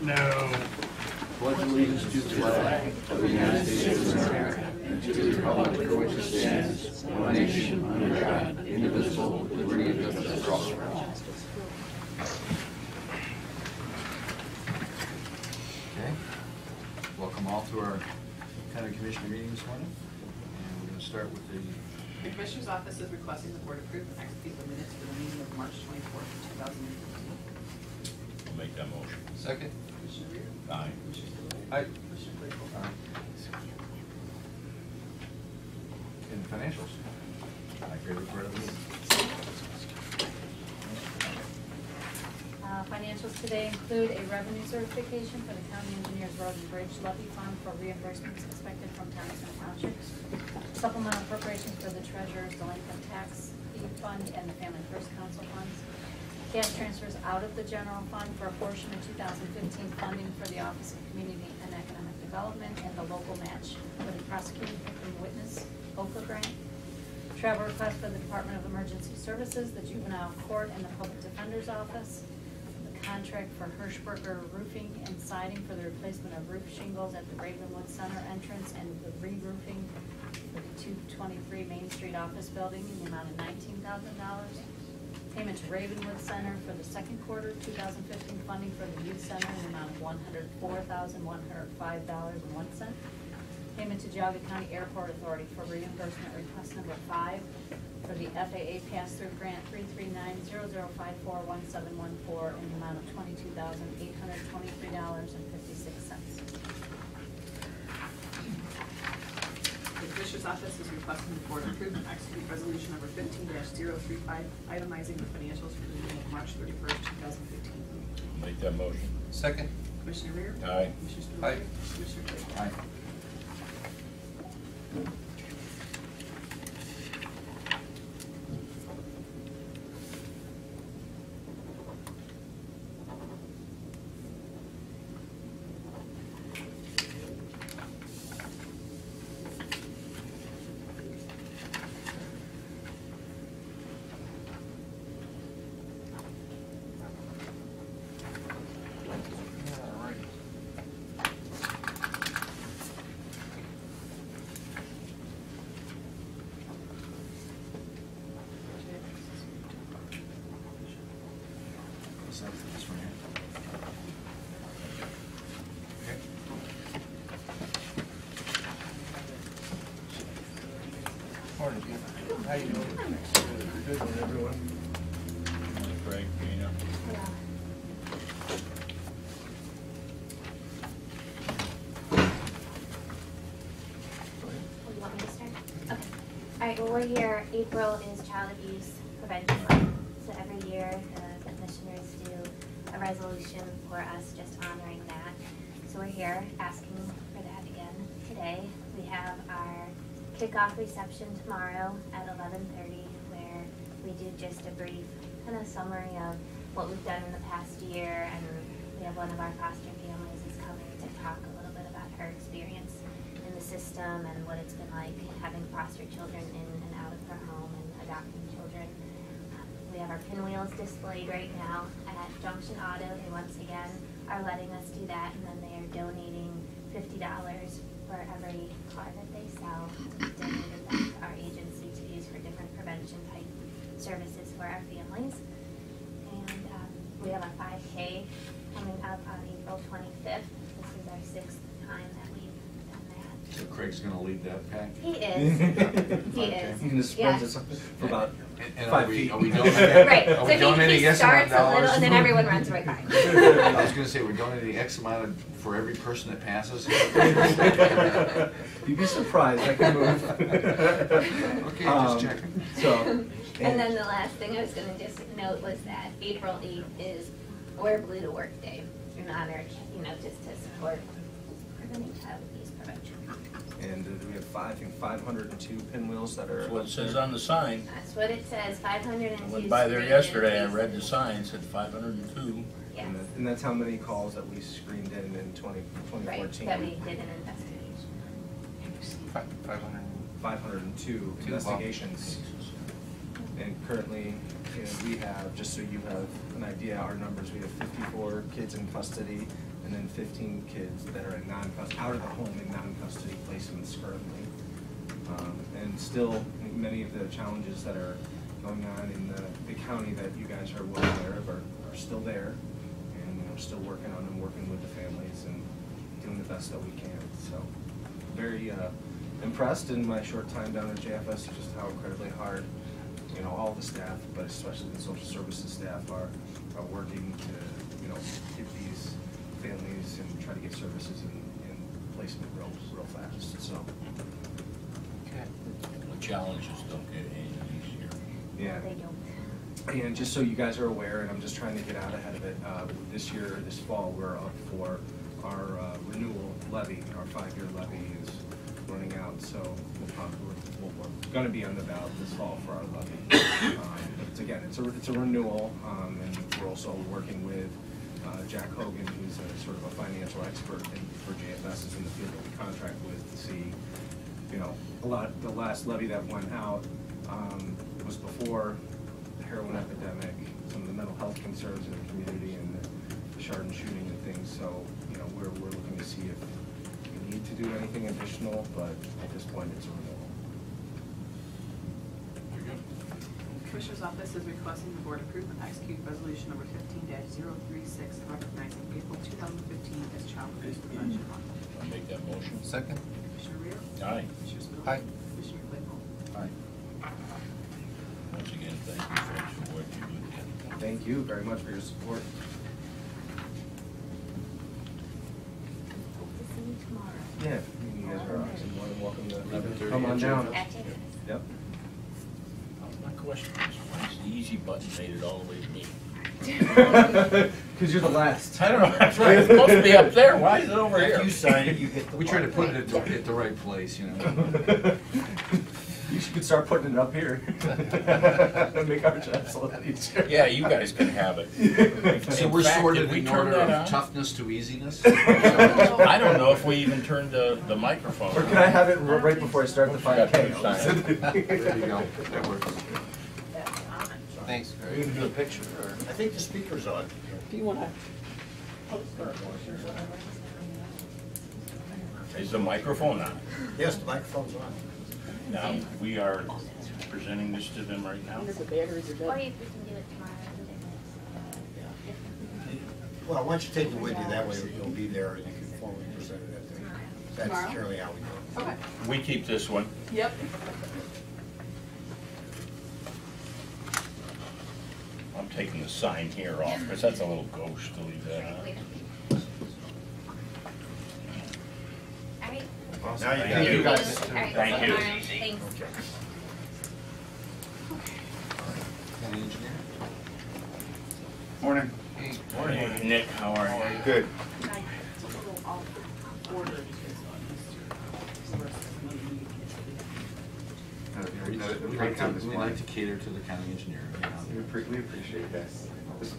No. Pledge allegiance to the flag of the United States of America and to the republic for which it stands, one nation, under God, indivisible, with liberty and justice for all. Okay. Welcome all to our county commissioner meeting this morning. And we're going to start with The Commissioner's Office is requesting the Board approve and execute the minutes for the meeting of March 24th, 2015. I'll make that motion. second. Commissioner Rea? Aye. Commissioner Spillier? Aye. Commissioner Claypool? In the financials. My favorite part of the meeting. Financials today include a revenue certification for the County Engineers Road and Bridge Levy Fund for reimbursements expected from towns and townships. Supplemental appropriations for the Treasurer's Delinquent Tax Fee Fund and the Family First Council funds. Cash transfers out of the general fund for a portion of 2015 funding for the Office of Community and Economic Development and the local match for the Prosecuting Victim Witness OPA grant. Travel request for the Department of Emergency Services, the Juvenile Court, and the Public Defender's Office. The contract for Hirschberger Roofing and Siding for the replacement of roof shingles at the Ravenwood Center entrance and the re-roofing for the 223 Main Street office building in the amount of $19,000. Payment to Ravenwood Center for the second quarter 2015 funding for the youth center in the amount of $104,105.01. Payment to Geauga County Airport Authority for reimbursement request number 5 for the FAA pass-through grant 339-0054-1714 in the amount of $22,823.56. The Commissioner's Office is requesting the Board approve and execute resolution number 15-035, itemizing the financials for the meeting of March 31st, 2015. Make that motion. Second. Commissioner Rea? Aye. Commissioner Spillier? Aye. Commissioner Claypool? Aye. This one here. Okay. Morning, Jim. How you doing? Good one, everyone. Craig, Gina. You want me to start? Okay. All right, well, we're here. April is Child Abuse Prevention Month. So every year, the commissioners do a resolution for us just honoring that. So we're here asking for that again today. We have our kickoff reception tomorrow at 11:30, where we do just a brief kind of summary of what we've done in the past year, and we have one of our foster families is coming to talk a little bit about her experience in the system and what it's been like having foster children in and out of her home and adopting children. We have our pinwheels displayed right now at Junction Auto. They once again are letting us do that, and then they are donating $50 for every car that they sell to be donated back to our agency to use for different prevention type services for our families. And we have a 5K coming up on April 25th. This is our 6th time that we've done that. So Craig's going to lead that pack? He is. He is. You can just spread this for about And 5 are we feet. donating? Right. Are we So donating he X amount starts of a little, dollars? and then everyone runs right by. I was going to say, we're donating X amount for every person that passes. You'd be surprised. I can move. Okay, just checking. So, And then the last thing I was going to just note was that April 8th is Wear Blue to Work Day in honor, just to support preventing child abuse prevention. and we have 502 pinwheels that are. That's what it says on the sign. That's what it says, 502. I went by there screened yesterday, I in read the cases. sign, it said 502. Yes, And that's how many calls that we screened in 2014. right, that we did an investigation. 502 investigations. And currently, we have, just so you have an idea, our numbers, we have 54 kids in custody and then 15 kids that are in out of the home in non-custody placements currently. And still, many of the challenges that are going on in the county that you guys are well aware of are still there, and we're still working on them, working with the families and doing the best that we can. So very impressed in my short time down at JFS just how incredibly hard, you know, all the staff, but especially the social services staff are working to, you know, get these families and try to get services in placement real fast. So The challenges don't get any easier. yeah. They don't. And just so you guys are aware, and I'm just trying to get out ahead of it, this fall, we're up for our renewal levy. Our 5-year levy is running out, so we're going to be on the ballot this fall for our levy. But again, it's a renewal, and we're also working with Jack Hogan, who's sort of a financial expert for JFS is in the field that we contract with to see, you know, the last levy that went out was before the heroin epidemic, some of the mental health concerns in the community, and the Chardon shooting and things. So, you know, we're looking to see if we need to do anything additional, but at this point, it's a renewal. The Commissioner's Office is requesting the Board approve and execute resolution number 15-036, recognizing April 2015 as Child Abuse Prevention Month. I'll make that motion. Second? Commissioner Rea? Aye. Commissioner Spillier? Aye. Commissioner Claypool? Aye. Once again, thank you folks for what you do. Thank you very much for your support. Hope to see you tomorrow. Yeah, you guys are obviously more than welcome to 11:30 come on at down. At JFS. Yep. My question is, why is the easy button made it all the way to me? Because you're the last. I don't know, that's right, it's supposed to be up there, why is it over here? If you sign it, you hit the. We try to put it at the right place, you know. You could start putting it up here. Make our jobs a lot easier. Yeah, you guys can have it. So In we're fact, sorted did we in turn order that of on? toughness to easiness? I don't know if we even turned the microphone Or on. can I have it right before I start the 5K? There you go, that works. That's on. Thanks, We Greg. can do a picture, or? I think the speaker's on. Do you want to? Is the microphone on? Yes, the microphone's on. Now, we are presenting this to them right now? The batteries are Or dead. we can do it tomorrow. Well, why don't you take it with you, that way it'll be there and you can formally present it at the, that's Tomorrow? generally how we do it. Okay. We keep this one. Yep. I'm taking the sign here off, because that's a little ghost to leave that on. All right. Now you Thank can you. do All guys. right, Thank see you. tomorrow. Thanks. County engineer? Morning. Hey. Morning, Nick, how are you? Good. It's a little off order because We like to cater to the county engineer. We appreciate that.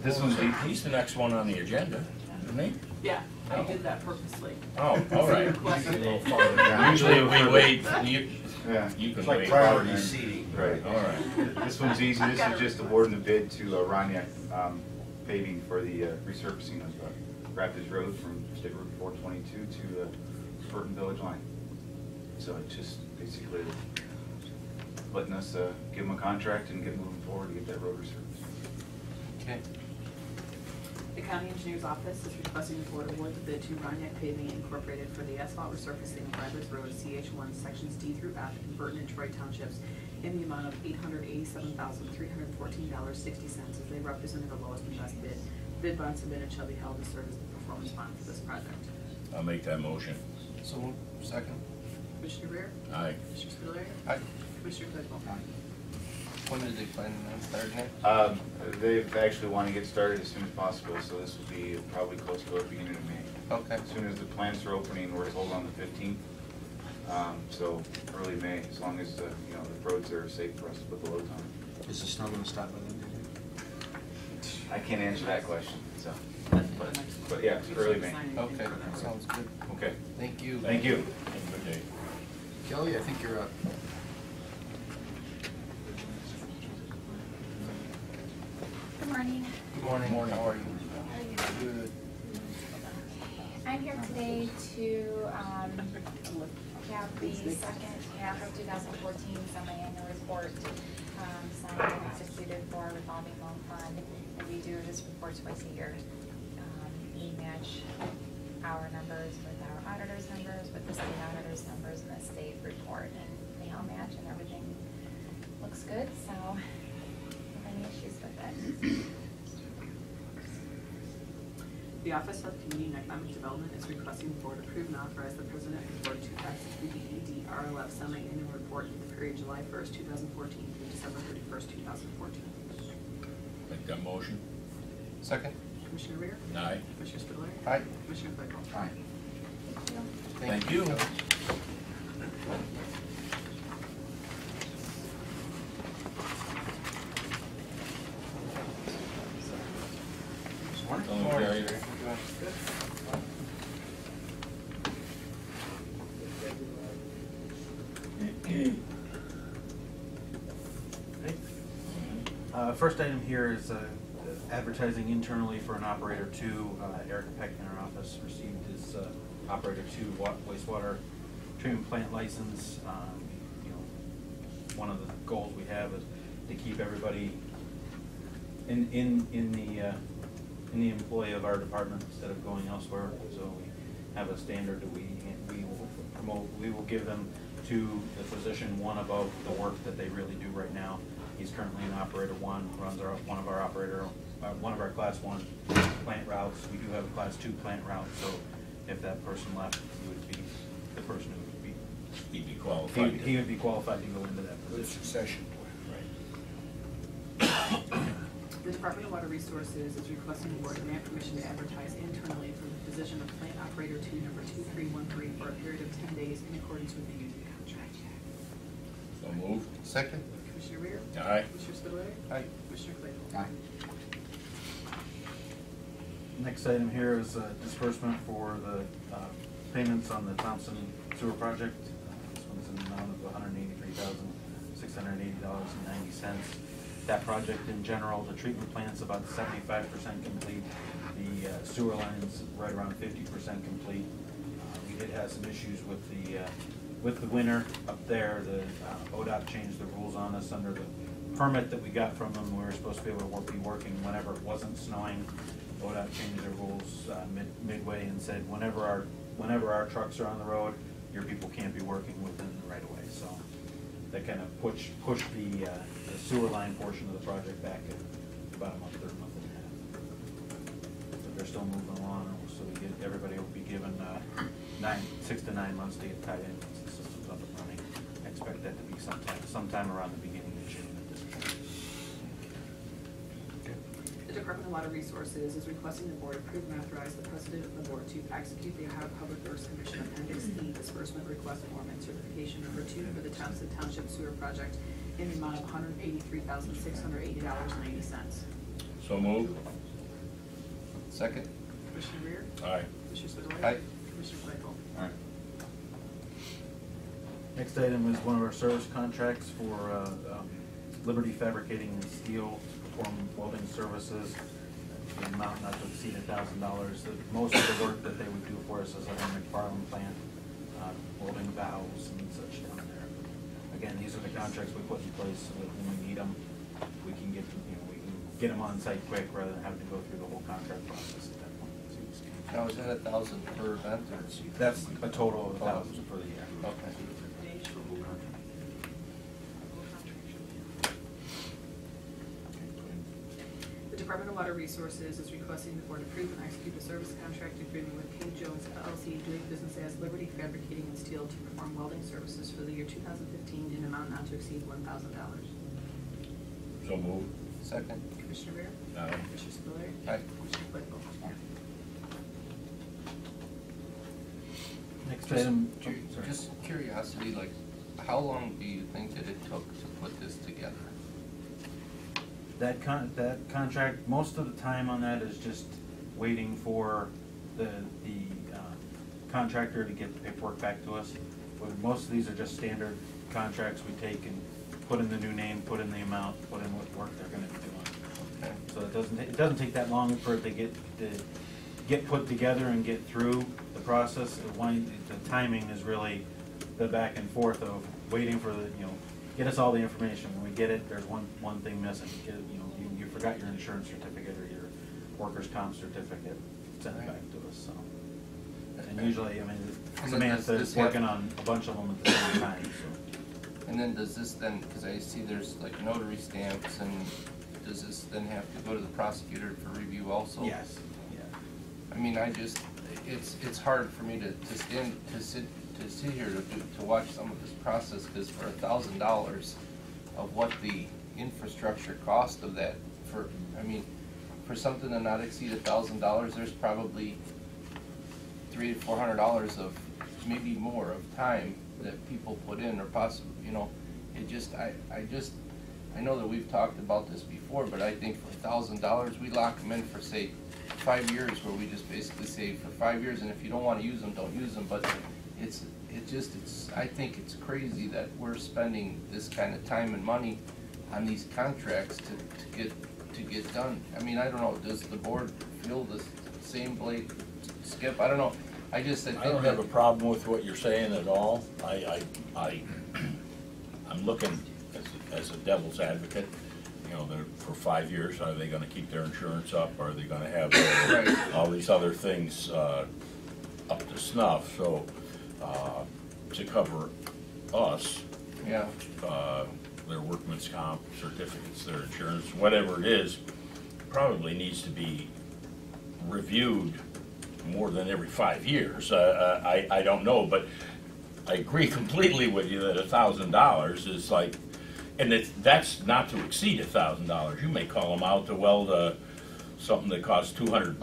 This one's He's the next one on the agenda, isn't he? Yeah, I did that purposely. Oh, all right. Requested it. Usually we wait, Yeah. you can It's like wait. priority seating. Right. All right. This one's easy. This is just awarding the bid to Roniak paving for the resurfacing of Rapids Road from State Route 422 to Burton Village line. So it's just basically letting us give them a contract and get moving forward to get that road resurfaced. Okay. The county engineer's office is requesting the board award the bid to Roniak Paving Incorporated for the asphalt resurfacing of Rapids Road, CH1, sections D through F in Burton and Troy townships in the amount of $887,314.60 as they represented the lowest and best bid. Bid bond submitted shall be held to serve as the performance bond for this project. I'll make that motion. So, second? Commissioner Rea? Aye. Commissioner Spillier? Aye. Commissioner Claypool? When did they plan on starting it? They've actually want to get started as soon as possible, so this will be probably close to the beginning of May. Okay. As soon as the plants are opening, we're told on the 15th. So early May, as long as the roads are safe for us to put the loads on. Is the snow gonna stop by then? I can't answer that question, so, but yeah, it's early May. Okay, sounds good. Okay, Thank you. thank you. Have a good day. Kelly, I think you're up. Good morning. Good morning. How are you? How are you? Good. I'm here today to have the second half of 2014 semi-annual report signed and executed for our revolving loan fund. And we do this report twice a year. We match our numbers with our auditor's numbers, with the state auditor's numbers, and the state report, and they all match and everything looks good, so I don't have any issues with it. The Office of Community and Economic Development is requesting the board approve and authorize the president of the board to execute the EDRLF semi-annual report for the period July 1st, 2014 through December 31st, 2014. Make that motion. Second. Commissioner Rea? Aye. Commissioner Spudler? Aye. Commissioner Claypool? Aye. Thank you. Don't carry it. First item here is advertising internally for an operator two. Erica Peck in our office received his operator two wastewater treatment plant license. You know, one of the goals we have is to keep everybody in the employ of our department instead of going elsewhere. So we have a standard that we will promote. We will give them to the position one above the work that they really do right now. He's currently an operator one, runs one of our class one plant routes. We do have a class two plant route, so if that person left, he would be the person who would be. He'd be qualified. He would be qualified to go into that Good position. succession The Department of Water Resources is requesting the board grant permission to advertise internally for the position of plant operator two, number 2313, for a period of 10 days in accordance with the union contract. So moved. Second. Commissioner Rea? Aye. Commissioner Spudler? Aye. Commissioner Claypool? Aye. Next item here is disbursement for the payments on the Thompson Sewer Project. This one's in the amount of $183,680.90. That project in general, the treatment plant's about 75% complete. The sewer line's right around 50% complete. We did have some issues with the winter up there. The ODOT changed the rules on us under the permit that we got from them. We were supposed to be able to be working whenever it wasn't snowing. ODOT changed their rules midway and said whenever our trucks are on the road, your people can't be working within the right of way. So that kind of pushed the sewer line portion of the project back about a month or a month and a half. But they're still moving along, so everybody will be given 6 to 9 months to get tied in once the system's up and running. I expect that to be sometime around the beginning of June at this point. The Department of Water Resources is requesting the board approve and authorize the president of the board to execute the Ohio Public Works Commission Appendix E disbursement request form and certification number 2 for the Thompson Township Sewer Project in the amount of $183,680.90. So moved. Second. Commissioner Rea? Aye. Commissioner Spudler? Aye. Commissioner Claypool? Aye. Next item is one of our service contracts for Liberty Fabricating and Steel to perform welding services. The amount not to exceed $1,000. Most of the work that they would do for us is at our McFarland plant, welding valves and such down there. Again, these are the contracts we put in place so that when we need them, we can get them, we can get them on site quick rather than having to go through the whole contract process at that point. Now, is that 1,000 per event or? That's a total of 1,000 for the year. Okay. The Department of Water Resources is requesting the board approve and execute a service contract agreement with K. Jones LLC doing business as Liberty Fabricating and Steel to perform welding services for the year 2015 in an amount not to exceed $1,000. So moved. Second. Commissioner Rea? Aye. Commissioner Spudler? Aye. Commissioner Claypool? Next item. Just curiosity, like, how long do you think that it took to put this together? That contract, most of the time on that is just waiting for the contractor to get the paperwork back to us. But most of these are just standard contracts we take and put in the new name, put in the amount, put in what work they're gonna be doing. Okay. So it doesn't take that long for it to get get put together and get through the process. The timing is really the back and forth of waiting for the, get us all the information. When we get it, there's one thing missing. You forgot your insurance certificate or your workers' comp certificate, send it back to us, so. And usually, Samantha is working on a bunch of them at the same time, so. And then does this then, because I see there's like notary stamps, and does this then have to go to the prosecutor for review also? Yes, yeah. I mean, it's hard for me to sit here to watch some of this process, because for $1,000 of what the infrastructure cost of that, for something to not exceed $1,000, there's probably $300 to $400 of, maybe more, of time that people put in, or possibly, I know that we've talked about this before, but I think for $1,000, we lock them in for, say, 5 years, where we just basically say for 5 years, and if you don't want to use them, don't use them. But I think it's crazy that we're spending this kind of time and money on these contracts to get done. I mean, I don't know, does the board feel the same, Blake, Skip? I don't know. I don't have a problem with what you're saying at all. I'm looking as a devil's advocate. For 5 years, are they going to keep their insurance up? Are they going to have all these other things up to snuff? So to cover us, their workman's comp certificates, their insurance, whatever it is, probably needs to be reviewed more than every 5 years. I don't know, but I agree completely with you that $1,000 is like, and that's not to exceed $1,000. You may call them out to weld something that costs $200.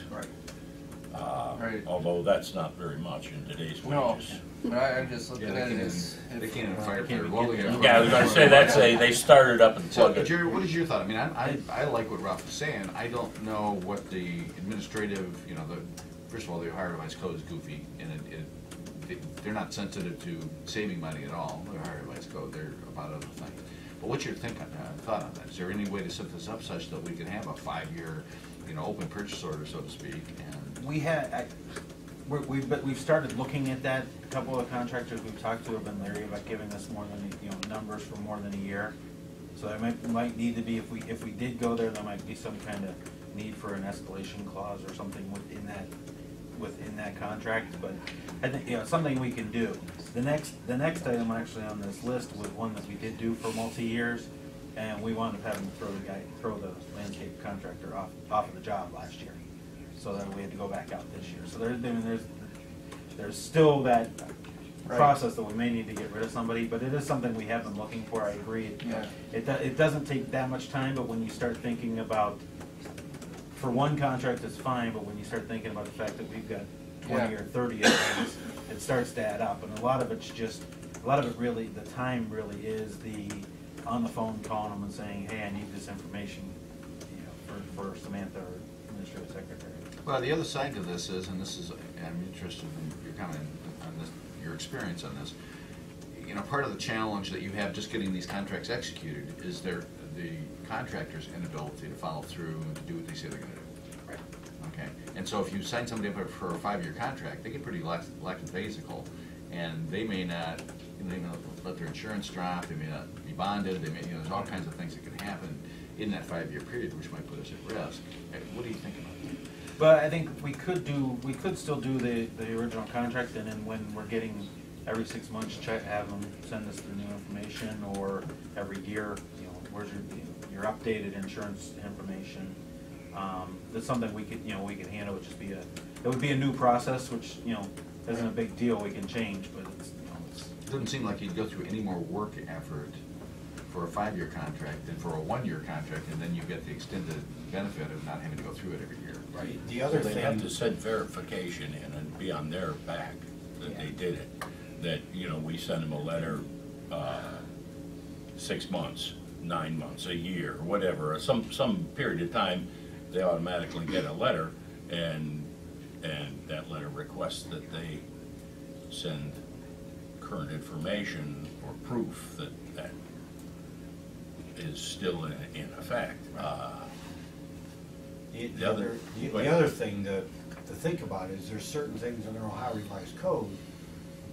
Right. Although that's not very much in today's No, wages. but I'm just looking at it as They can't even fire for welding. Yeah, I was going to say they started up and So, plugged it. Jerry, what is your thought? I mean, I like what Ralph is saying. I don't know what the administrative, first of all, the Ohio Revised Code is goofy, and they're not sensitive to saving money at all. The Ohio Revised Code, they're about other things. But what's your thought on that? Is there any way to set this up such that we can have a 5-year, open purchase order, so to speak? And We've started looking at that. A couple of contractors we've talked to have been leery about giving us more than, numbers for more than a year. So there might need to be, if we did go there might be some kind of need for an escalation clause or something within that contract. But I think, something we can do. The next item actually on this list was one that we did do for multi-years, and we wound up having to throw the landscape contractor off of the job last year. So then we had to go back out this year. So there's still that process that we may need to get rid of somebody, but it is something we have been looking for. I agree. It doesn't take that much time, but when you start thinking about, for one contract it's fine, but when you start thinking about the fact that we've got 20 or 30 of things, it starts to add up. And a lot of it really, the time really is the on the phone calling them and saying, hey, I need this information, for Samantha or Administrative Secretary. well, the other side to this is, and I'm interested in your comment on this, your experience on this. Part of the challenge that you have just getting these contracts executed is the contractor's inability to follow through and to do what they say they're going to do. Right. Okay. And so if you sign somebody up for a 5-year contract, they get pretty lackadaisical, and they may not, they may not let their insurance drop. They may not be bonded. They may, there's all kinds of things that can happen in that 5-year period, which might put us at risk. What do you think about that? But I think we could still do the original contract, and then when we're getting every 6 months, have them send us the new information, or every year, where's your updated insurance information. That's something we could handle. It would be a new process, which isn't a big deal. We can change, but It doesn't seem like you'd go through any more work effort for a 5-year contract than for a 1-year contract, and then you get the extended benefit of not having to go through it every year. Right. The other They thing, have to send verification in and be on their back that they did it. That, we send them a letter 6 months, 9 months, a year, whatever, some period of time, they automatically get a letter, and that letter requests that they send current information or proof that is still in effect. the other thing, to think about is there's certain things in the Ohio Revised Code,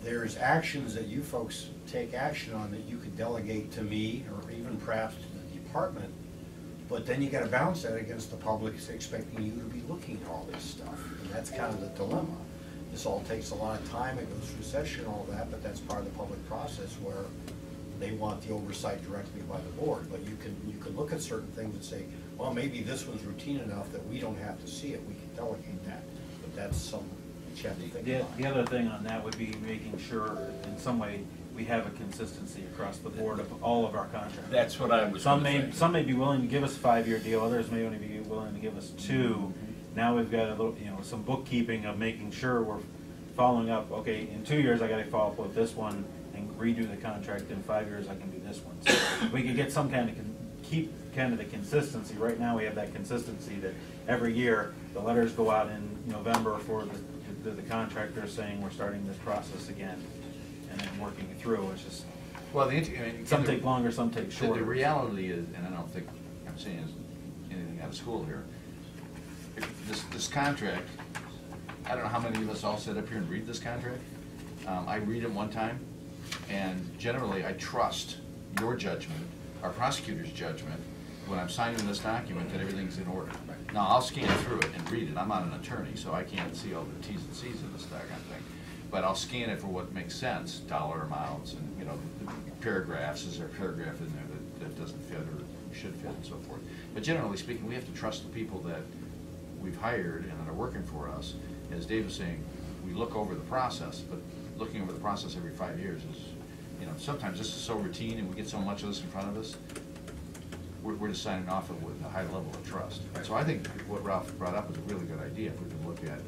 there's actions that you folks take action on that you could delegate to me or even perhaps to the department, but then you gotta balance that against the public expecting you to be looking at all this stuff. And that's kind of the dilemma. This all takes a lot of time, it goes through session, all that, but that's part of the public process where they want the oversight directly by the board. But you can look at certain things and say, well, maybe this one's routine enough that we don't have to see it, we can delegate that. But that's something that you have to think about. The other thing on that would be making sure in some way we have a consistency across the board of all of our contracts. That's what I was Some gonna say. some may be willing to give us a 5-year deal, others may only be willing to give us 2. Now we've got a little, some bookkeeping of making sure we're following up, okay, in 2 years I gotta follow up with this one and redo the contract, in 5 years I can do this one. So we could get some kind of, keep kind of the consistency. Right now we have that consistency that every year the letters go out in November for the contractor saying we're starting this process again and then working it through. It's just, Well, some take longer, some take shorter. The reality is, and I don't think I'm saying anything out of school here, this contract, I don't know how many of us all sit up here and read this contract. I read it one time, and generally I trust your judgment, our prosecutor's judgment, when I'm signing this document that everything's in order. Now, I'll scan through it and read it. I'm not an attorney, so I can't see all the T's and C's in this doggone thing. But I'll scan it for what makes sense, dollar amounts, and, paragraphs. Is there a paragraph in there that doesn't fit or should fit and so forth? But generally speaking, we have to trust the people that we've hired and that are working for us. As Dave was saying, we look over the process, but looking over the process every 5 years is, sometimes this is so routine and we get so much of this in front of us, we're just signing off with a high level of trust. So I think what Ralph brought up is a really good idea. If we can look at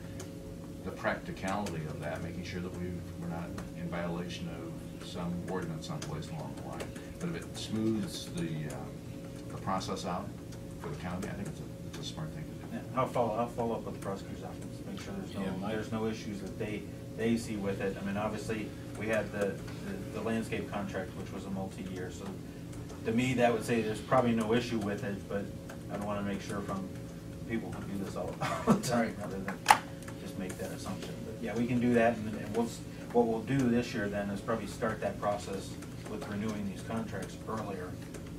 the practicality of that, making sure that we're not in violation of some ordinance someplace along the line. But if it smooths the process out for the county, I think it's a smart thing to do. Yeah, I'll follow up with the prosecutor's office, make sure there's no issues that they see with it. I mean, obviously, we had the landscape contract, which was a multi-year, so to me, that would say there's probably no issue with it, but I'd want to make sure from people who do this all the time, rather than just make that assumption. But yeah, we can do that, and what we'll do this year then is probably start that process with renewing these contracts earlier,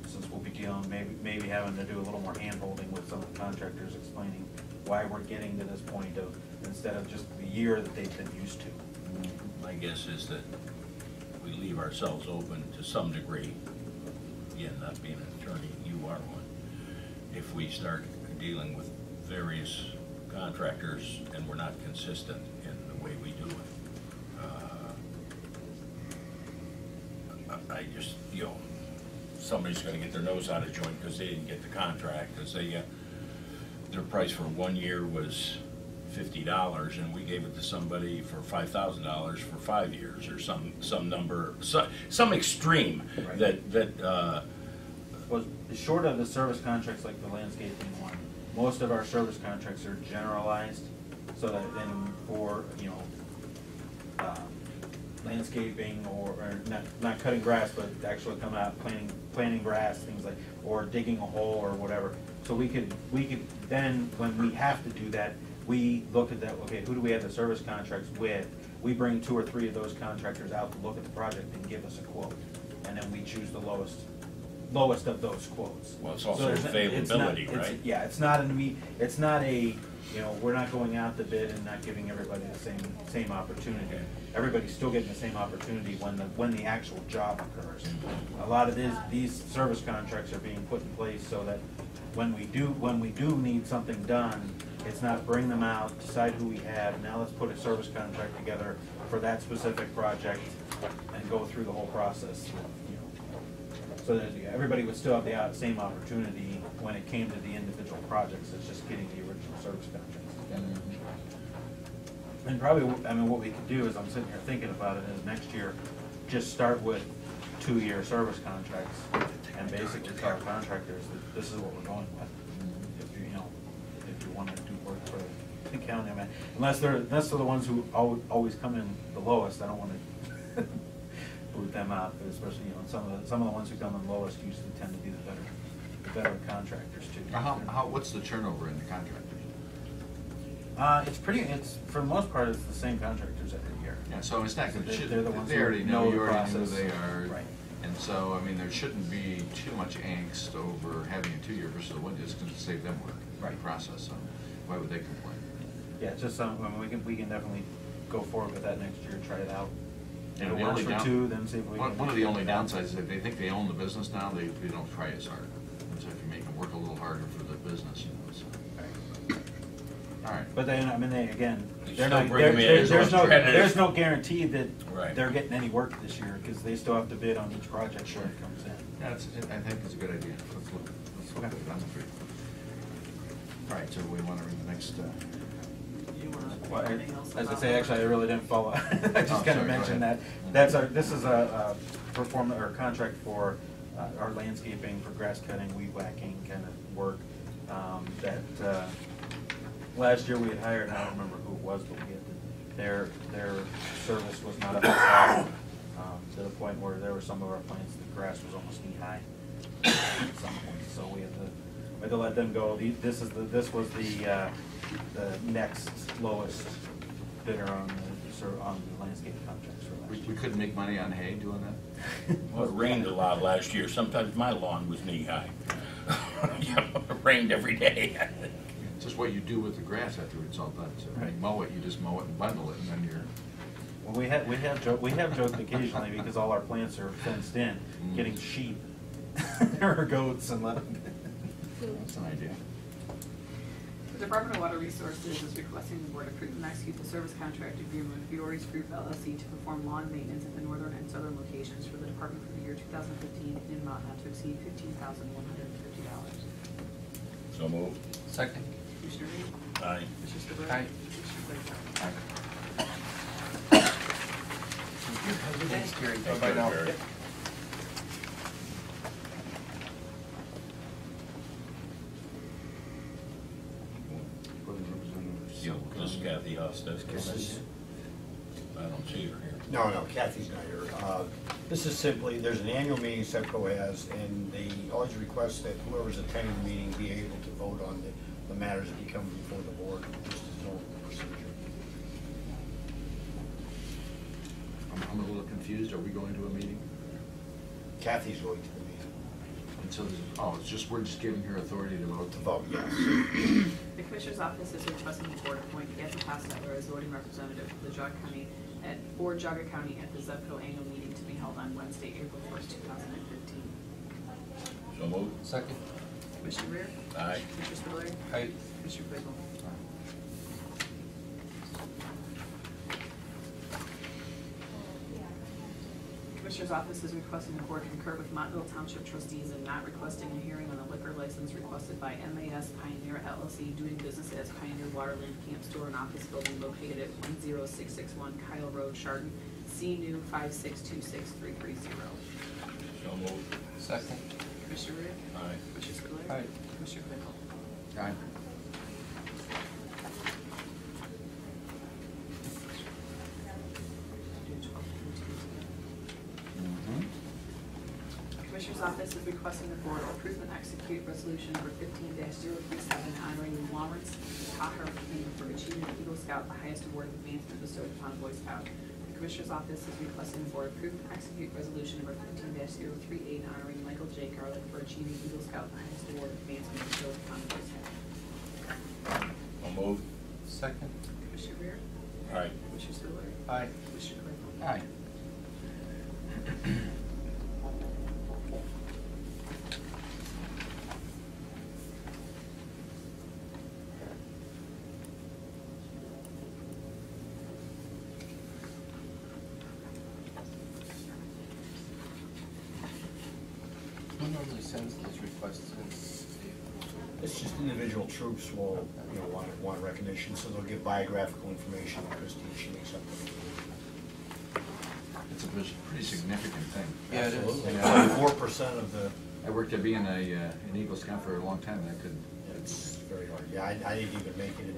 since we'll be dealing, maybe having to do a little more hand-holding with some of the contractors, explaining why we're getting to this point of, instead of just the year that they've been used to. My guess is that we leave ourselves open to some degree, again, not being an attorney, you are one, if we start dealing with various contractors and we're not consistent in the way we do it. I just, somebody's gonna get their nose out of joint because they didn't get the contract, because their price for 1 year was $50 and we gave it to somebody for $5,000 for 5 years, or some number, some extreme. Right. that was short of the service contracts like the landscaping one. Most of our service contracts are generalized, so that then for landscaping or not cutting grass, but actually come out planting grass, things like, or digging a hole or whatever. So we could then, when we have to do that, we look at that, okay, who do we have the service contracts with? We bring 2 or 3 of those contractors out to look at the project and give us a quote. And then we choose the lowest of those quotes. Well, it's also availability, right? Yeah, it's not a, we're not going out the bid and not giving everybody the same opportunity. Okay. Everybody's still getting the same opportunity when the actual job occurs. A lot of these service contracts are being put in place so that when we do need something done, it's not bring them out, decide who we have, now let's put a service contract together for that specific project and go through the whole process. So that everybody would still have the same opportunity when it came to the individual projects. It's just getting the original service contracts together. And probably, what we could do is, I'm sitting here thinking about it, is next year, just start with 2-year service contracts and basically tell our contractors that this is what we're going with. If you want to do work for the county, unless they're the ones who always come in the lowest, I don't want to boot them out, but especially, some of the ones who come in lowest usually tend to be the better contractors too. What's the turnover in the contractors? It's, for the most part, it's the same contractors every year. Yeah, so it's not gonna, They're the ones they who already know know, the you already know who process. they are. Right. And so, I mean, there shouldn't be too much angst over having a 2-year versus a 1, just gonna save them work. Right. Process, so why would they complain? Yeah, just some, I mean, we can definitely go forward with that next year, try it out. If And it the works only for down- 2, then see if we can. One of the only downsides is if they think they own the business now, they don't try as hard. And so if you make them work a little harder for the business, you know, so. All right. But then, I mean, again, They they're still not, bring 'em in as there's no, competitive. there's no guarantee that Right. they're getting any work this year, because they still have to bid on each project when it comes in. Yeah, I think it's a good idea. Let's look Okay. at it. I'm agreed. All right, so we want to read the next, Do you wanna Well, say anything else as I about say, that? actually, I really didn't follow. I Oh, just sorry, kind go of mentioned ahead. that. This is a contract for our landscaping, for grass cutting, weed whacking kind of work. That last year we had hired, and I don't remember who it was, but we had their service was not up to par, to the point where there were some of our plants, the grass was almost knee high at some point. So we had to let them go. This was the next lowest bidder on the landscape contracts for last we year. couldn't make money on hay doing that? Well, it rained a lot last year. Sometimes my lawn was knee-high. You know, it rained every day. It's just what you do with the grass after it's all done. So when you Right. mow it, you just mow it and bundle it, and then you're, Well, we have joked occasionally, because all our plants are fenced in, getting sheep or goats and let them. that's an idea. The Department of Water Resources is requesting the board approve and execute the service contract agreement with Fiori's Group LLC to perform lawn maintenance at the northern and southern locations for the department for the year 2015 in an amount not to exceed $15,150. So moved. Second. Commissioner Reed? Aye. Commissioner Spudler? Aye. Commissioner Claypool? Thanks, Gary. Thank Bye you, now. Barry. Yeah, this is Kathy Huss. This is, I don't see her here. no, Kathy's not here. This is simply, there's an annual meeting SEPCO has, and they always request that whoever's attending the meeting be able to vote on the matters that become before the board, just as normal procedure. I'm a little confused. Are we going to a meeting? Kathy's going to the meeting And so, we're just giving her authority to vote. to vote, yes. The Commissioner's Office is requesting the board appoint Kathy Hostetler as voting representative for the Geauga County at the ZEPCO annual meeting to be held on Wednesday, April 1st, 2015. So moved. Second. Commissioner Rea? Aye. Commissioner Spudler? Aye. Commissioner Claypool? Commissioner's Office is requesting the board concur with Montville Township trustees in not requesting a hearing on the liquor license requested by MAS Pioneer LLC doing business as Pioneer Waterland Camp Store and Office Building located at 10661 Kyle Road, Chardon, CNU 5626330. So moved. Second. Commissioner Rea? Aye. Commissioner Spudler? Aye. Commissioner Claypool? Aye. Commissioner's Office is requesting the board approve and execute resolution number 15-037 honoring Lawrence Taher King for achieving the Eagle Scout, the highest award of advancement bestowed upon Boy Scout. The Commissioner's Office is requesting the board approve and execute resolution number 15-038 honoring Michael J. Garlick for achieving Eagle Scout, the highest award of advancement bestowed upon Boy Scout. So moved. Second. Commissioner Rea? Aye. Commissioner Spudler? Aye. Commissioner Claypool? Aye. Who normally sends those requests in? It's just individual troops will, want recognition, so they'll give biographical information to Christie, she makes up the. It's a pretty significant thing. Yeah, it is. Absolutely. Yeah. 4% of the, I worked at being an Eagle Scout for a long time, and I couldn't. it's very hard. Yeah, I didn't even make it in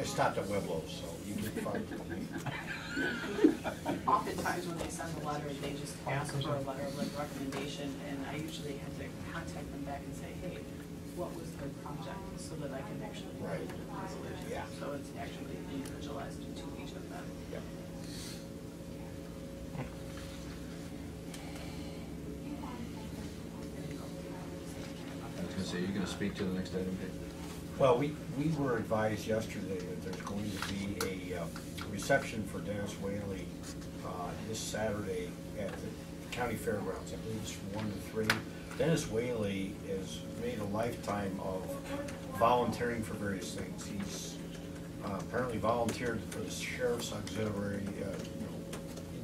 I stopped at Weblow, so you get fired. Oftentimes when they send a letter, they just ask for a letter of recommendation, and I usually have to contact them back and say, hey, what was the project, so that I can actually Right. include the resolution. Yeah. So it's actually individualized to each of them. Yep. I was gonna say, you're gonna speak to the next item, Dave? Well, we were advised yesterday that there's going to be a reception for Dennis Whaley this Saturday at the county fairgrounds. I believe it's from 1 to 3. Dennis Whaley has made a lifetime of volunteering for various things. He's apparently volunteered for the sheriff's auxiliary,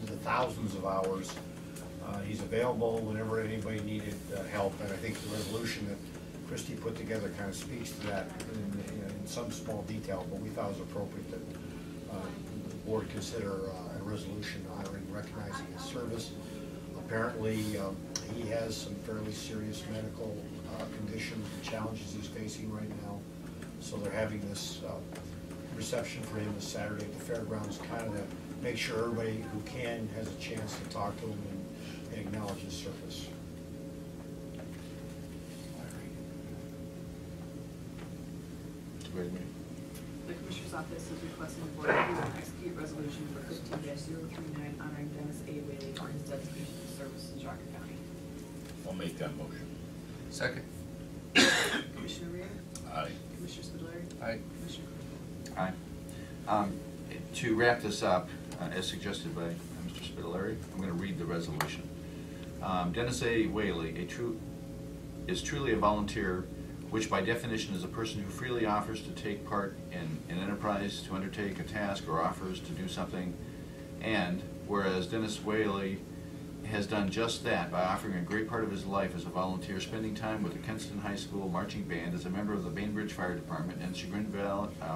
into the thousands of hours. He's available whenever anybody needed help, and I think the resolution that Christie put together kind of speaks to that in some small detail, but we thought it was appropriate that the board consider a resolution honoring, recognizing his service. Apparently, he has some fairly serious medical conditions and challenges he's facing right now, so they're having this reception for him this Saturday at the fairgrounds, kind of to make sure everybody who can has a chance to talk to him and acknowledge his service. The Commissioner's Office is requesting the Board approve and execute resolution for 15-039 honoring Dennis A. Whaley for his dedication to service in Geauga County. I'll make that motion. Second. Commissioner Rea? Aye. Commissioner Spudler? Aye. Commissioner Aye. To wrap this up, as suggested by Mr. Spitaleri, I'm going to read the resolution. Dennis A. Whaley is truly a volunteer, which by definition is a person who freely offers to take part in an enterprise, to undertake a task, or offers to do something. And whereas Dennis Whaley has done just that by offering a great part of his life as a volunteer, spending time with the Kenston High School marching band, as a member of the Bainbridge Fire Department and Chagrin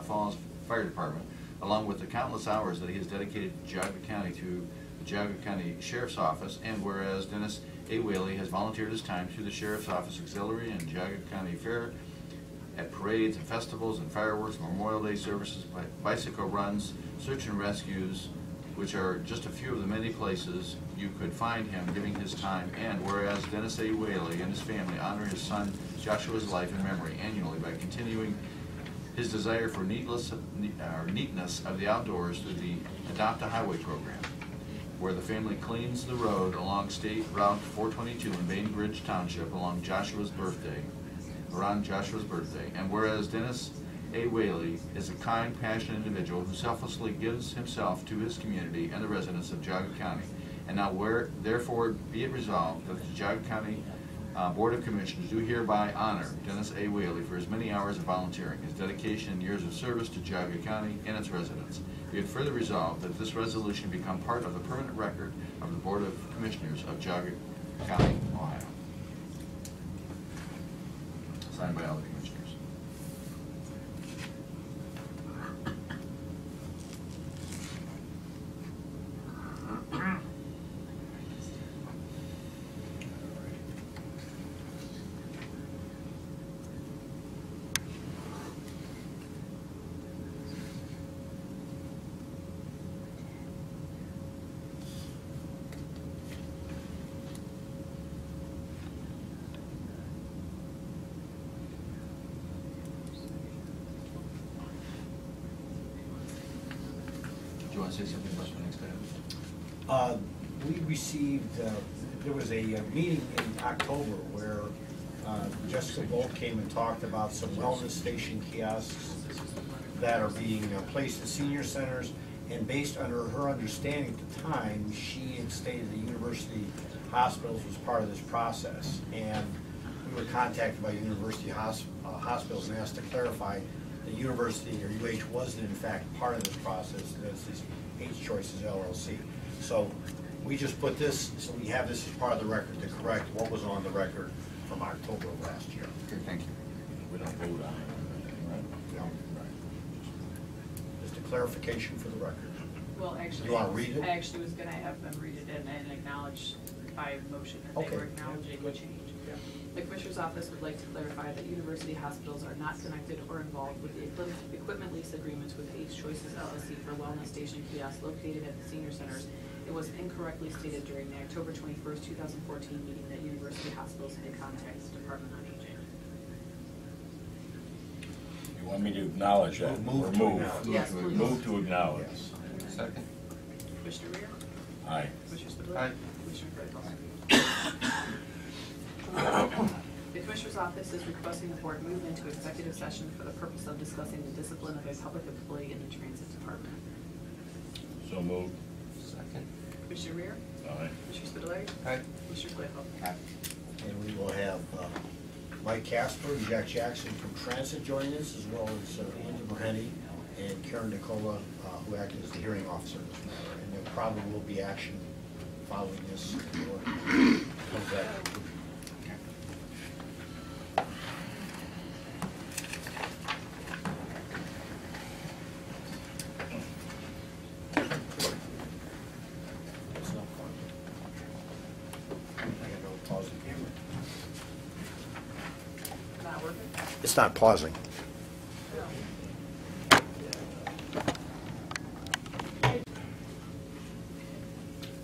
Falls Fire Department, along with the countless hours that he has dedicated to Geauga County through the Geauga County Sheriff's Office. And whereas Dennis A. Whaley has volunteered his time through the Sheriff's Office Auxiliary and Geauga County Fair at parades and festivals and fireworks, Memorial Day services, bicycle runs, search and rescues, which are just a few of the many places you could find him giving his time. And whereas Dennis A. Whaley and his family honor his son Joshua's life and memory annually by continuing his desire for neatness of the outdoors through the Adopt a Highway program, where the family cleans the road along State Route 422 in Bainbridge Township around Joshua's birthday. And whereas Dennis A. Whaley is a kind, passionate individual who selflessly gives himself to his community and the residents of Geauga County. And now therefore be it resolved that the Geauga County Board of Commissioners do hereby honor Dennis A. Whaley for his many hours of volunteering, his dedication and years of service to Geauga County and its residents. Be it further resolved that this resolution become part of the permanent record of the Board of Commissioners of Geauga County, Ohio. Signed by all the commissioners. Do you want to say something about the next item? We received, there was a meeting in October where Jessica Bolt came and talked about some wellness station kiosks that are being placed at senior centers, and based on her understanding at the time, she had stated the university hospitals was part of this process. And we were contacted by university hospitals and asked to clarify the university or UH wasn't in fact part of this process, that's this H Choices LLC. So we just put this, so we have this as part of the record to correct what was on the record from October of last year. Okay, thank you. We don't vote on it, right? No. Just a clarification for the record. Well, actually, You wanna read it? I actually was gonna have them read it and acknowledge by motion that they Okay. were acknowledging the change. The Commissioner's Office would like to clarify that university hospitals are not connected or involved with the equipment lease agreements with H Choices LLC for wellness station kiosks located at the senior centers. It was incorrectly stated during the October 21st, 2014 meeting that university hospitals had contacted the Department on Aging. You want me to acknowledge that? Move Or to move? acknowledge. Yes, please. Move to acknowledge. Yes. Second? Commissioner Rea? Aye. Commissioner Spudler? Aye. Commissioner Claypool? The Commissioner's Office is requesting the Board move into executive session for the purpose of discussing the discipline of a public employee in the Transit Department. So moved. Second? Commissioner Rea? Aye. Commissioner Spudler? Aye. Commissioner Claypool? And we will have Mike Casper and Jack Jackson from Transit joining us, as well as Andy Mahoney and Karen Nicola, who acted as the hearing officer in this matter. And there probably will be action following this. Comes back. It's not fun. I got no pausing camera. Not working? It's not pausing.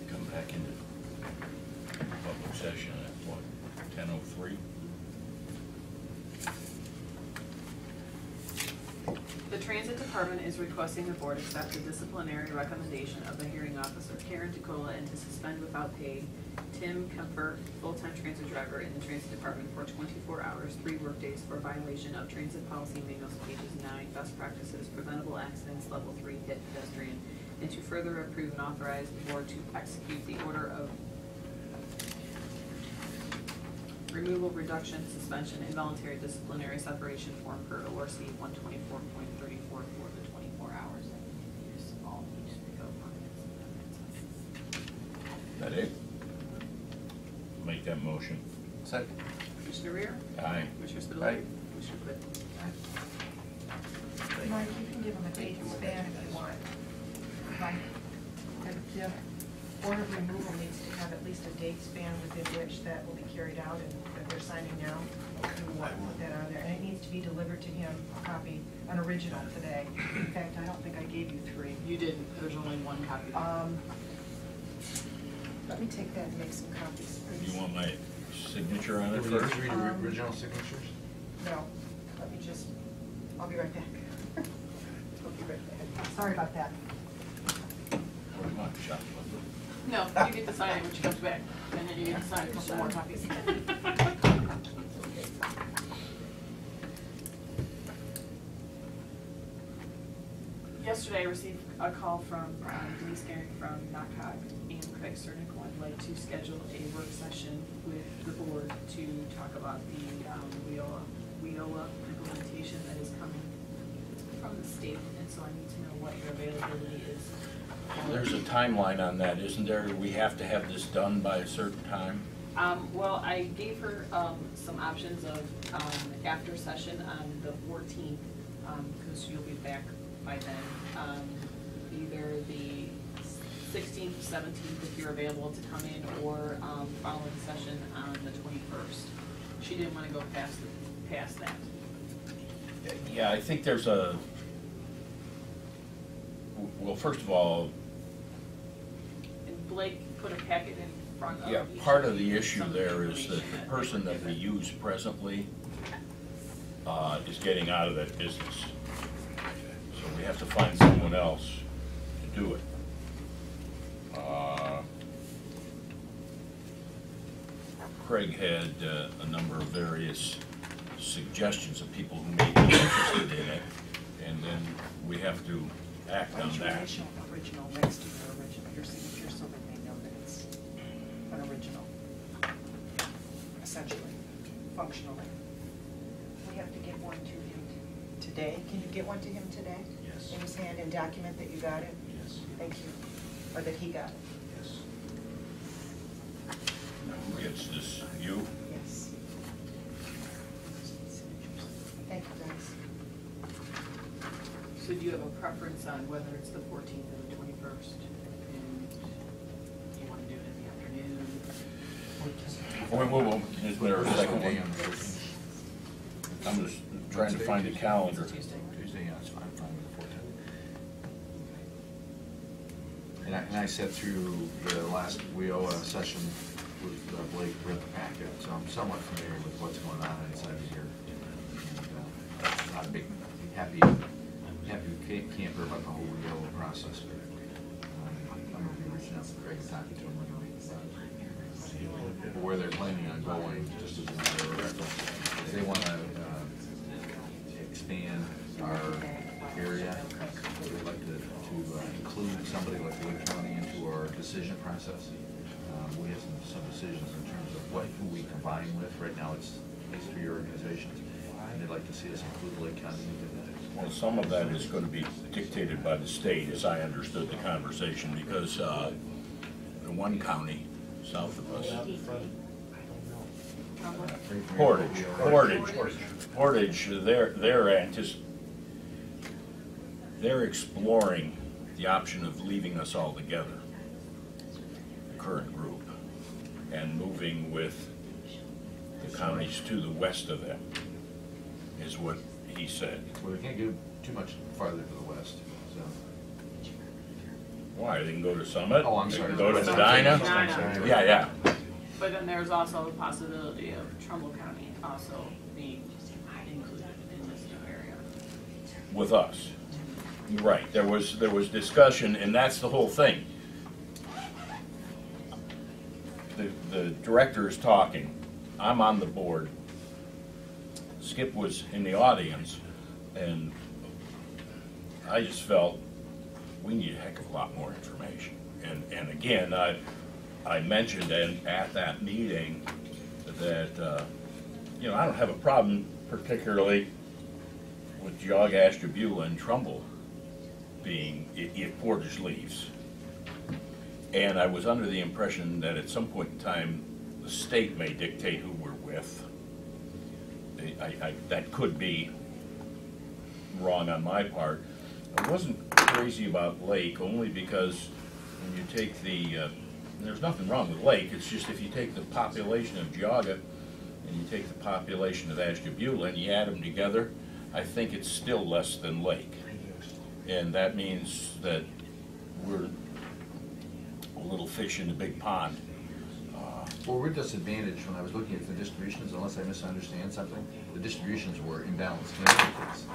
Come back into public session at what, 10:03? The Transit Department is requesting the Board accept the disciplinary recommendation of the hearing officer, Karen DeCola, and to suspend without pay Tim Kemper, full-time transit driver in the Transit Department for 24 hours, 3 workdays for violation of Transit Policy Manuals, pages 9, best practices, preventable accidents, level 3, hit pedestrian, and to further approve and authorize the Board to execute the order of removal, reduction, suspension, involuntary disciplinary separation form per ORC 124.34 for the 24 hours. Here's all each to go on. That it? Make that motion. Second? Commissioner Rea? Aye. Commissioner Spudler? Aye. Commissioner Claypool? Mike, you can give them a date span if you want. Mike, the order of removal needs to have at least a date span within which that will be carried out, and that they're signing now. You want that on there, and it needs to be delivered to him, a copy, an original today. In fact, I don't think I gave you 3. You didn't, there's only one copy. Let me take that and make some copies, Do please. you want my signature on it Do we need first? 3 original signatures? No, let me just, I'll be right back. I'll be right back. Sorry about that. Or you want shot? No, you get to sign it when she comes back, and then you get to sign a couple more copies. Yesterday, I received a call from Denise Garrick from NACOG and Craig Cernick would like to schedule a work session with the board to talk about the WIOA implementation that is coming from the state, and so I need to know what your availability is. There's a timeline on that, isn't there? We have to have this done by a certain time? Well, I gave her some options of after session on the 14th, because you'll be back by then. Either the 16th, 17th, if you're available to come in, or following session on the 21st. She didn't want to go past that. Yeah, I think there's a, well, first of all, And Blake put a packet in front of yeah, each part of you the with issue some there is that information the person that we use presently is getting out of that business. So we have to find someone else to do it. Craig had a number of various suggestions of people who may be interested in it, and then we have to act on Where's your that. original next to your signature, so that they know that it's an original, essentially, functionally. We have to get one to him today. Can you get one to him today? Yes. In his hand and document that you got it? Yes. Thank you. Or that he got it? Yes. Now, who gets this? You? Yes. Thank you, guys. So do you have a preference on whether it's the 14th or the 21st? And do you want to do it in the afternoon? Whoa, is there a second Day one? on the 14th. I'm just trying to find a calendar. Tuesday. Tuesday, yeah, I'm fine with the 14th. And I sat through the last WIOA session with Blake, read the packet, so I'm somewhat familiar with what's going on inside of here. And, not a big happy camper about the whole renewal process. I'm reaching out to Greg and talking to him where they're planning on going, just as a matter of reference. They want to expand our area. We'd like to include somebody like Lake County into our decision process. We have some decisions in terms of who we combine with. Right now it's 3 organizations, and they'd like to see us include Lake County into that. Well, some of that is going to be dictated by the state, as I understood the conversation, because the one county south of us, Portage, they're exploring the option of leaving us all together, the current group, and moving with the counties to the west of them, is what he said. Well, we can't go too much farther to the west, so. Why? They can go to Summit? Oh, I'm They sorry. can go to Medina? Medina. Yeah. But then there's also the possibility of Trumbull County also being included in this new area. With us. Right, there was discussion, and that's the whole thing. The director is talking, I'm on the board, Skip was in the audience, and I just felt we need a heck of a lot more information. And again, I mentioned at that meeting that, I don't have a problem particularly with Geauga, Ashtabula, and Trumbull being, if Portage leaves. And I was under the impression that at some point in time, the state may dictate who we're with. That could be wrong on my part. I wasn't crazy about Lake, only because when you take there's nothing wrong with Lake, it's just if you take the population of Geauga and you take the population of Ashtabula and you add them together, I think it's still less than Lake. And that means that we're a little fish in a big pond. Well, we're disadvantaged when I was looking at the distributions, unless I misunderstand something. The distributions were imbalanced in this case.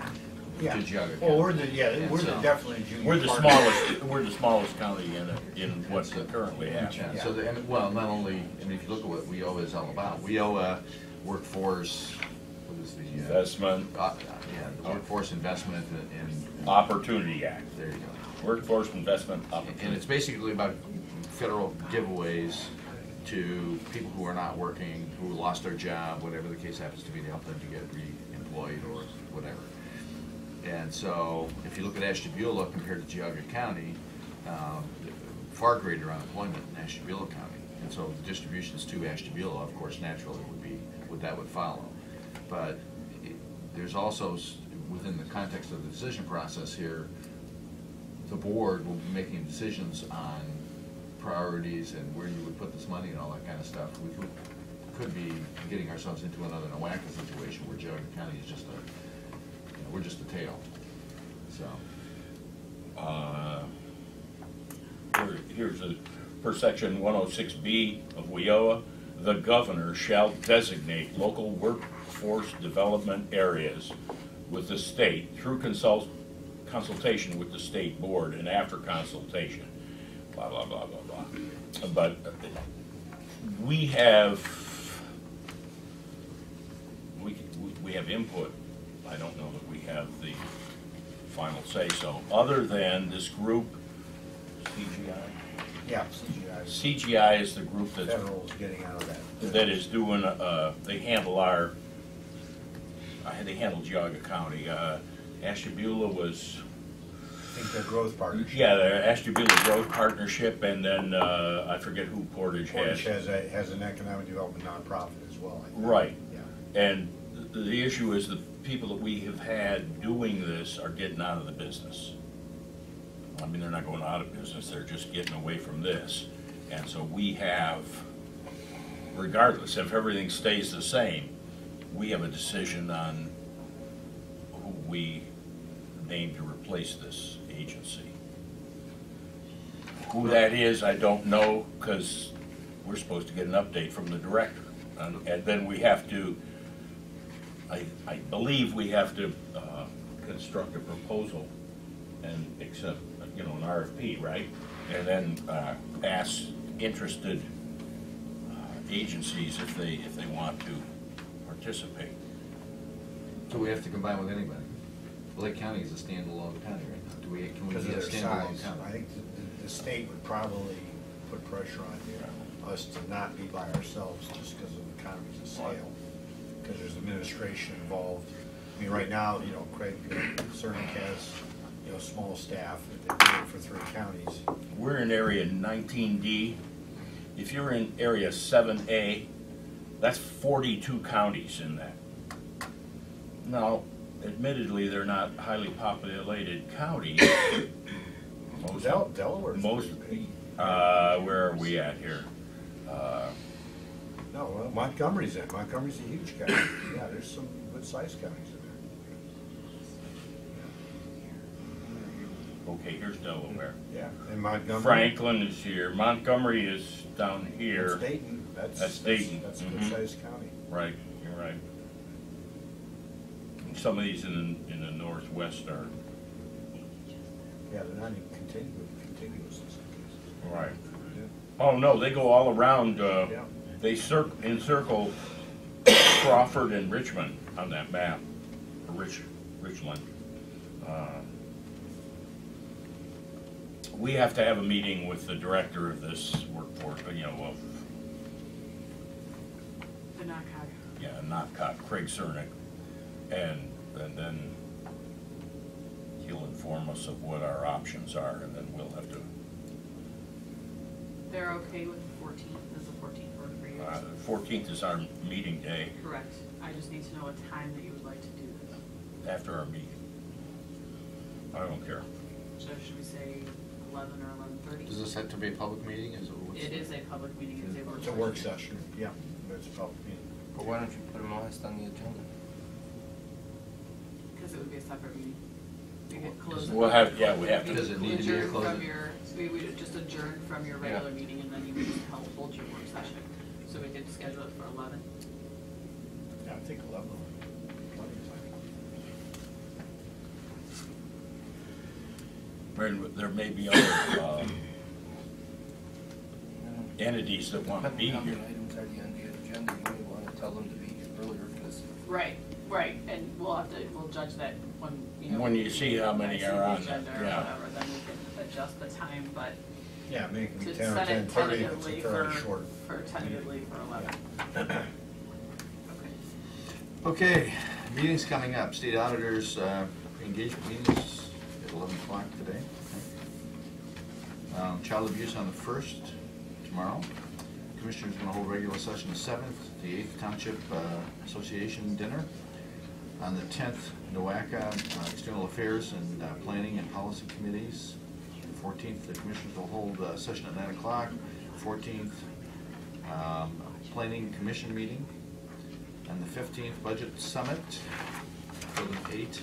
Yeah. To Geauga Well, County. we're definitely junior partner. We're the smallest county in what we currently have. Yeah, so, well, not only, if you look at what WIOA is all about, WIOA, workforce, what is the? Investment. The Workforce Investment and. Opportunity Act. There you go. Workforce Investment Opportunity. And it's basically about federal giveaways to people who are not working, who lost their job, whatever the case happens to be, to help them to get re-employed or whatever. And so, if you look at Ashtabula compared to Geauga County, far greater unemployment in Ashtabula County. And so the distributions to Ashtabula, of course, naturally that would follow. But there's also, within the context of the decision process here, the board will be making decisions on priorities and where you would put this money and all that kind of stuff. We could be getting ourselves into another NOACA situation where Geauga County is just we're just a tail. So. Here's per section 106B of WIOA, the governor shall designate local workforce development areas with the state through consultation with the state board and after consultation, blah, blah, blah, blah, blah. But we have input. I don't know that we have the final say-so, other than this group, CGI? Yeah, CGI. CGI is the group that's Federal is getting out of that. that is doing, they handle they handle Geauga County. Ashtabula was, I think the growth partnership. yeah, the Ashtabula Growth Partnership, and then, I forget who Portage has. Portage has an economic development nonprofit as well, I think. Right. Yeah. And the issue is the people that we have had doing this are getting out of the business. I mean, they're not going out of business, they're just getting away from this. And so we have, regardless, if everything stays the same, we have a decision on who we name to replace this agency. Who that is, I don't know, because we're supposed to get an update from the director. And then we have to, I believe we have to construct a proposal and accept, you know, an RFP, right? And then ask interested agencies if they want to participate. So we have to combine with anybody? Lake County is a standalone county right now. Can we Because be of a their standalone size, county? I think the state would probably put pressure on us to not be by ourselves just because of economies of scale. Because there's administration involved. I mean, right now, you know, Craig Cernick has, you know, small staff, and they do it for 3 counties. We're in area 19D. If you're in area 7A, that's 42 counties in that. Now, admittedly, they're not highly populated counties. Delaware's Most, pretty big. where are we at here? No, well, Montgomery's in. Montgomery's a huge county. Yeah, there's some good-sized counties in Okay, here's Delaware. there. Yeah, and Montgomery. Franklin is here. Montgomery is down here. That's Dayton. That's Dayton. That's a Mhm. good-sized county. Right, you're right. And some of these in the northwest are. Yeah, they're not even contiguous in some cases. Right. Yeah. Oh, no, they go all around, Yeah. they encircle Crawford and Richmond on that map, or Richland. We have to have a meeting with the director of this workforce, you know, of, The NACOG. yeah, NOTCOG, Craig Cernick, and then he'll inform us of what our options are, and then we'll have to, They're okay with the 14th, does the 14th work for you? 14th is our meeting day, Correct. I just need to know a time that you would like to do this. after our meeting. I don't care. So should we say 11 or 11:30? Does this have to be a public meeting? It is a public meeting, it's a work It's a session. work session, yeah. It's a public meeting. But why don't you put them last on the agenda? Because it would be a separate meeting. We could close. We'll have, yeah, we have to. Does it need to be a Adjourn closed- from your, we would just adjourn from your Yeah. regular meeting and then you would just hold your work session. So we could schedule it for 11. Yeah, I think 11. There may be other entities that want to be Depending here. on how many items are on the agenda, you may want to tell them to be earlier, because Right, and we'll judge that when, you know. When you see how many see are the on it, agenda or yeah. whatever, then we can adjust the time, but Yeah, maybe it can to be 10 or set it 10:30, it's tentatively a fairly for, short. tentatively for 11. Okay. Okay, meetings coming up. State auditors engagement meetings at 11 o'clock today. Child abuse on the 1st, tomorrow. Commissioners going to hold regular session the 7th, the 8th Township Association dinner. On the 10th, NOACA External Affairs and Planning and Policy Committees. The 14th, the Commissioners will hold a session at 9 o'clock. 14th, Planning Commission meeting. And the 15th, Budget Summit, Building 8.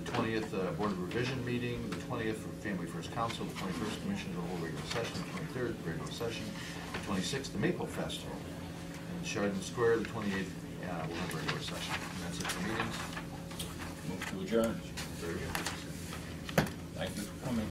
The 20th, Board of Revision meeting. The 20th, Family First Council. The 21st, Commissioners will hold regular session. The 23rd, regular session. The 26th, the Maple Festival. And Chardon Square, the 28th, we'll have regular session. And that's it for meetings. Move to adjourn. Very good. Thank you for coming.